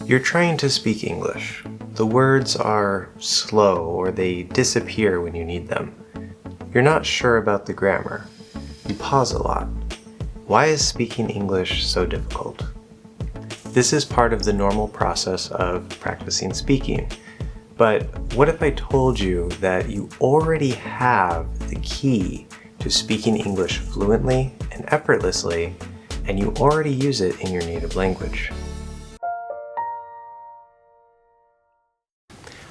You're trying to speak English. The words are slow or they disappear when you need them. You're not sure about the grammar. You pause a lot. Why is speaking English so difficult? This is part of the normal process of practicing speaking. But what if I told you that you already have the key to speaking English fluently and effortlessly, and you already use it in your native language?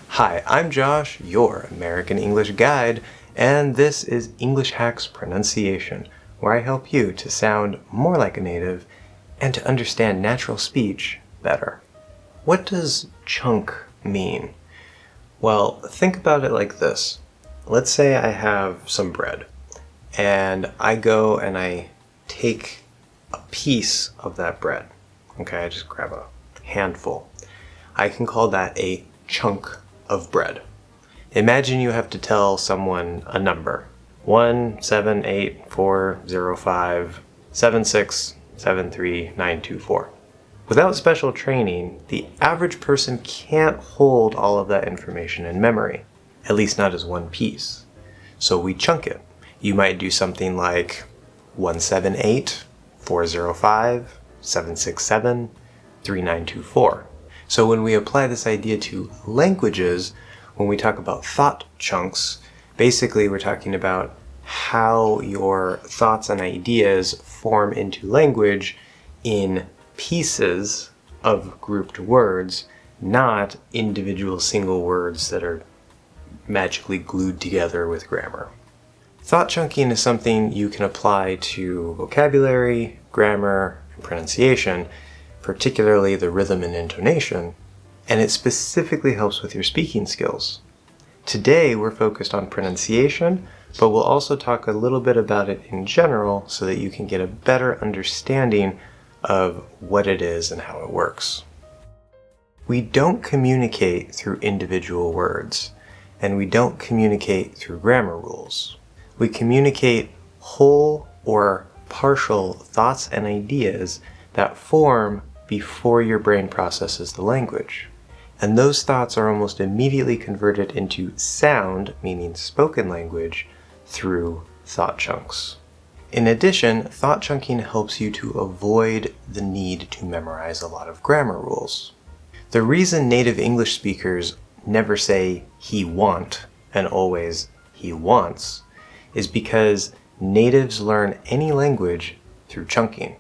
Hi, I'm Josh, your American English guide, and this is English Hacks Pronunciation, where I help you to sound more like a native and to understand natural speech better. What does chunk mean? Well, think about it like this. Let's say I have some bread, and I go and I take a piece of that bread. Okay, I just grab a handful. I can call that a chunk of bread. Imagine you have to tell someone a number. 178405767373924. Without special training, the average person can't hold all of that information in memory, at least not as one piece. So we chunk it. You might do something like 1784057673924. So when we apply this idea to languages, when we talk about thought chunks, basically we're talking about how your thoughts and ideas form into language in pieces of grouped words, not individual single words that are magically glued together with grammar. Thought chunking is something you can apply to vocabulary, grammar, and pronunciation, particularly the rhythm and intonation, and it specifically helps with your speaking skills. Today we're focused on pronunciation, but we'll also talk a little bit about it in general so that you can get a better understanding of what it is and how it works. We don't communicate through individual words, and we don't communicate through grammar rules. We communicate whole or partial thoughts and ideas that form before your brain processes the language. And those thoughts are almost immediately converted into sound, meaning spoken language, through thought chunks. In addition, thought chunking helps you to avoid the need to memorize a lot of grammar rules. The reason native English speakers never say he want and always he wants is because natives learn any language through chunking,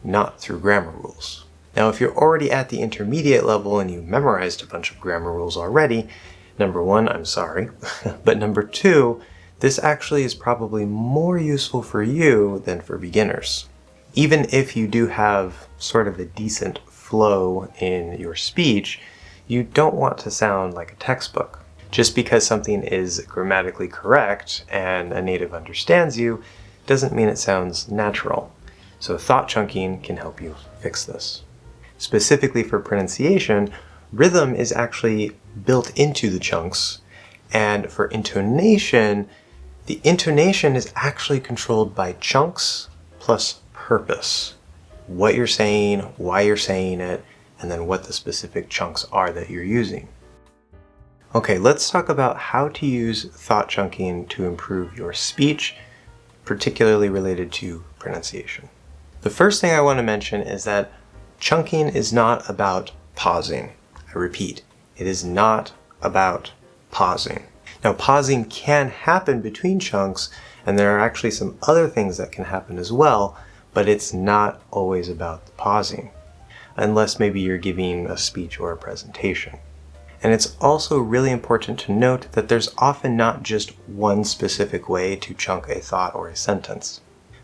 not through grammar rules. Now, if you're already at the intermediate level and you memorized a bunch of grammar rules already, number one, I'm sorry, but number two, this actually is probably more useful for you than for beginners. Even if you do have sort of a decent flow in your speech, you don't want to sound like a textbook. Just because something is grammatically correct and a native understands you doesn't mean it sounds natural. So thought chunking can help you fix this. Specifically for pronunciation, rhythm is actually built into the chunks, and for intonation, the intonation is actually controlled by chunks plus purpose. What you're saying, why you're saying it, and then what the specific chunks are that you're using. Okay, let's talk about how to use thought chunking to improve your speech, particularly related to pronunciation. The first thing I want to mention is that chunking is not about pausing. I repeat, it is not about pausing. Now, pausing can happen between chunks, and there are actually some other things that can happen as well, but it's not always about the pausing, unless maybe you're giving a speech or a presentation. And it's also really important to note that there's often not just one specific way to chunk a thought or a sentence.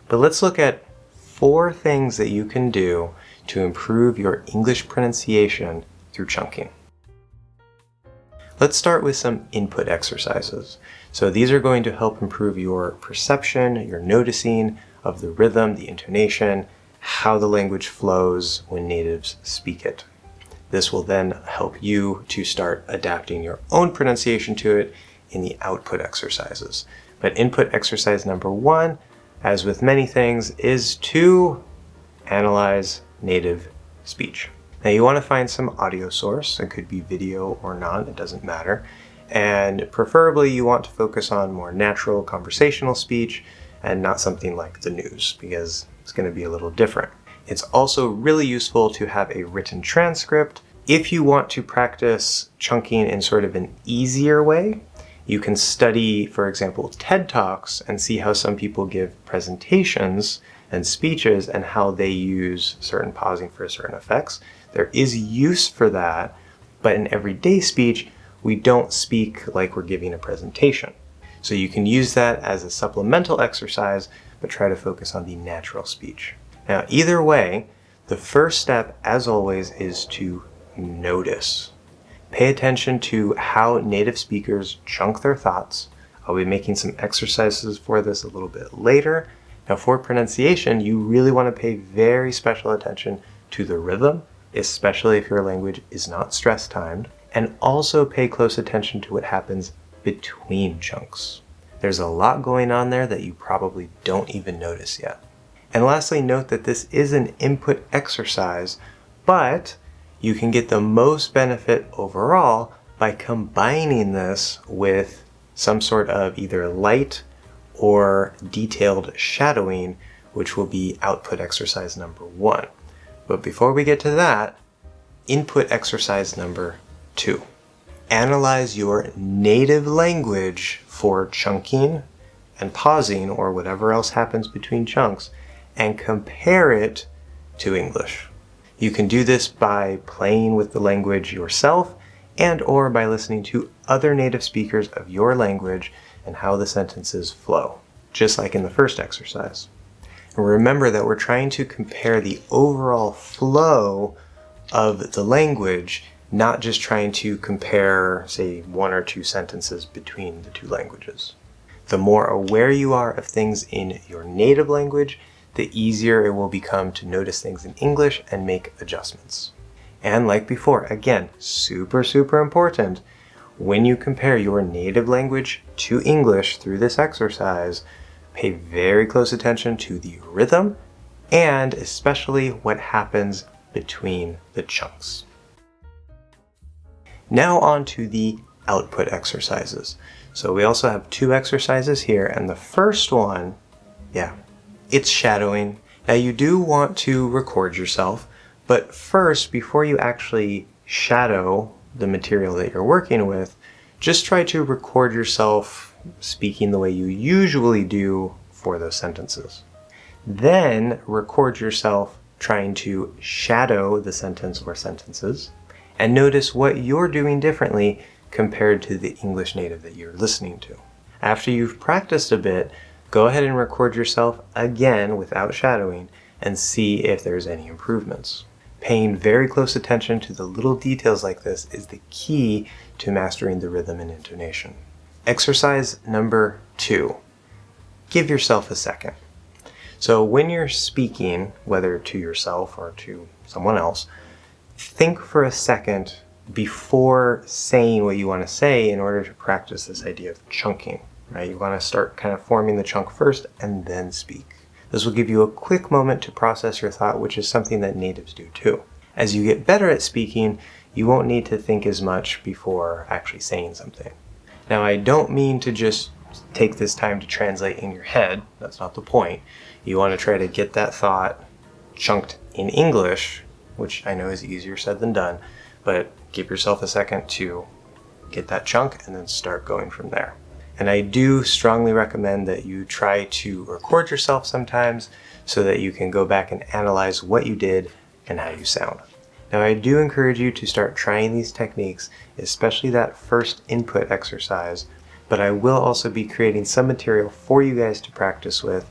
But let's look at 4 things that you can do to improve your English pronunciation through chunking. Let's start with some input exercises. So these are going to help improve your perception, your noticing of the rhythm, the intonation, how the language flows when natives speak it. This will then help you to start adapting your own pronunciation to it in the output exercises. But input exercise number 1, as with many things, is to analyze native speech. Now you want to find some audio source. It could be video or not, it doesn't matter. And preferably you want to focus on more natural conversational speech and not something like the news, because it's going to be a little different. It's also really useful to have a written transcript. If you want to practice chunking in sort of an easier way, you can study, for example, TED Talks and see how some people give presentations and speeches and how they use certain pausing for certain effects. There is use for that, but in everyday speech, we don't speak like we're giving a presentation. So you can use that as a supplemental exercise, but try to focus on the natural speech. Now, either way, the first step, as always, is to notice. Pay attention to how native speakers chunk their thoughts. I'll be making some exercises for this a little bit later. Now, for pronunciation, you really want to pay very special attention to the rhythm, especially if your language is not stress timed, and also pay close attention to what happens between chunks. There's a lot going on there that you probably don't even notice yet. And lastly, note that this is an input exercise, but you can get the most benefit overall by combining this with some sort of either light or detailed shadowing, which will be output exercise number 1. But before we get to that, input exercise number 2. Analyze your native language for chunking and pausing or whatever else happens between chunks and compare it to English. You can do this by playing with the language yourself and or by listening to other native speakers of your language and how the sentences flow, just like in the first exercise. And remember that we're trying to compare the overall flow of the language, not just trying to compare, say, 1 or 2 sentences between the 2 languages. The more aware you are of things in your native language, the easier it will become to notice things in English and make adjustments. And like before, again, super important, when you compare your native language to English through this exercise, pay very close attention to the rhythm and especially what happens between the chunks. Now on to the output exercises. So we also have 2 exercises here, and the first one, it's shadowing. Now you do want to record yourself, but first, before you actually shadow the material that you're working with, just try to record yourself speaking the way you usually do for those sentences. Then record yourself trying to shadow the sentence or sentences, and notice what you're doing differently compared to the English native that you're listening to. After you've practiced a bit, go ahead and record yourself again without shadowing and see if there's any improvements. Paying very close attention to the little details like this is the key to mastering the rhythm and intonation. Exercise number 2. Give yourself a second. So when you're speaking, whether to yourself or to someone else, think for a second before saying what you want to say in order to practice this idea of chunking. Right? You want to start kind of forming the chunk first and then speak. This will give you a quick moment to process your thought, which is something that natives do too. As you get better at speaking, you won't need to think as much before actually saying something. Now, I don't mean to just take this time to translate in your head. That's not the point. You want to try to get that thought chunked in English, which I know is easier said than done, but give yourself a second to get that chunk and then start going from there. And I do strongly recommend that you try to record yourself sometimes so that you can go back and analyze what you did and how you sound. Now, I do encourage you to start trying these techniques, especially that first input exercise, but I will also be creating some material for you guys to practice with,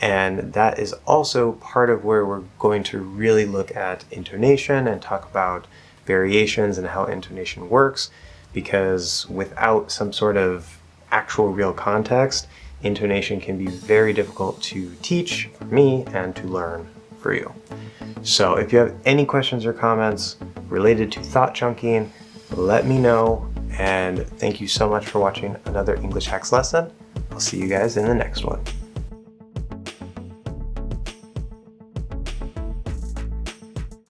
and that is also part of where we're going to really look at intonation and talk about variations and how intonation works, because without some sort of actual real context, intonation can be very difficult to teach for me and to learn for you. So if you have any questions or comments related to thought chunking, let me know, and thank you so much for watching another English Hacks lesson. I'll see you guys in the next one.